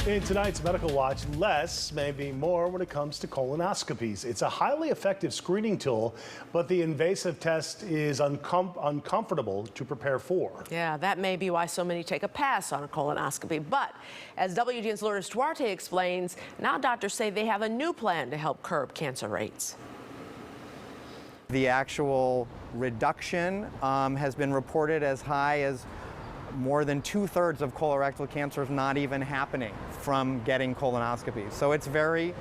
In tonight's Medical Watch, less may be more when it comes to colonoscopies. It's a highly effective screening tool, but the invasive test is uncomfortable to prepare for. Yeah, that may be why so many take a pass on a colonoscopy. But as WGN's Lourdes Duarte explains, now doctors say they have a new plan to help curb cancer rates. The actual reduction has been reported as high as more than 2/3 of colorectal cancers not even happening from getting colonoscopies. So it's very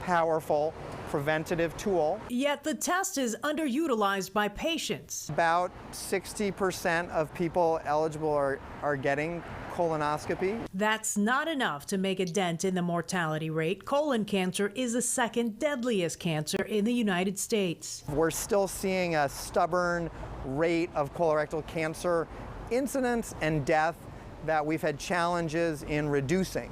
powerful preventative tool. Yet the test is underutilized by patients. About 60% of people eligible are getting colonoscopy. That's not enough to make a dent in the mortality rate. Colon cancer is the second deadliest cancer in the United States. We're still seeing a stubborn rate of colorectal cancer incidence and death that we've had challenges in reducing.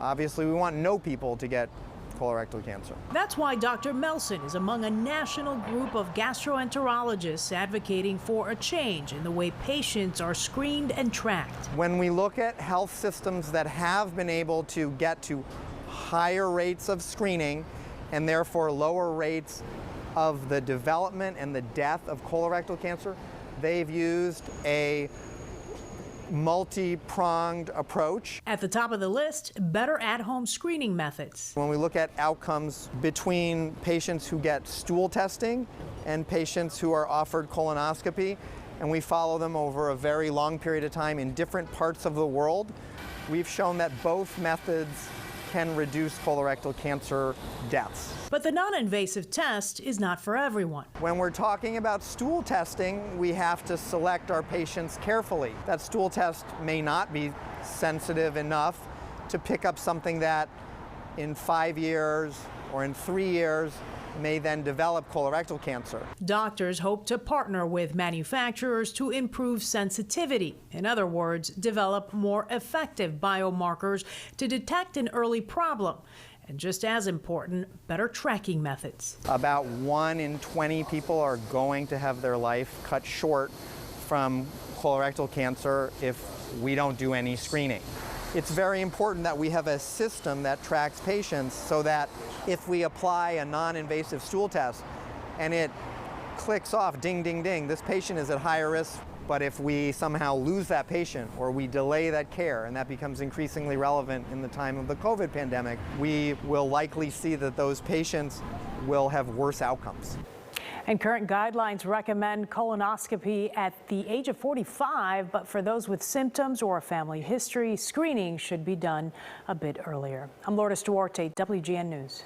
Obviously, we want no people to get colorectal cancer. That's why Dr. Melson is among a national group of gastroenterologists advocating for a change in the way patients are screened and tracked. When we look at health systems that have been able to get to higher rates of screening and therefore lower rates of the development and the death of colorectal cancer, they've used a multi-pronged approach. At the top of the list, better at-home screening methods. When we look at outcomes between patients who get stool testing and patients who are offered colonoscopy, and we follow them over a very long period of time in different parts of the world, we've shown that both methods can reduce colorectal cancer deaths. But the non-invasive test is not for everyone. When we're talking about stool testing, we have to select our patients carefully. That stool test may not be sensitive enough to pick up something that in 5 years or in 3 years may then develop colorectal cancer. Doctors hope to partner with manufacturers to improve sensitivity. In other words, develop more effective biomarkers to detect an early problem. And just as important, better tracking methods. About 1 in 20 people are going to have their life cut short from colorectal cancer if we don't do any screening. It's very important that we have a system that tracks patients so that if we apply a non-invasive stool test and it clicks off, ding, ding, ding, this patient is at higher risk. But if we somehow lose that patient or we delay that care, and that becomes increasingly relevant in the time of the COVID pandemic, we will likely see that those patients will have worse outcomes. And current guidelines recommend colonoscopy at the age of 45, but for those with symptoms or a family history, screening should be done a bit earlier. I'm Lourdes Duarte, WGN News.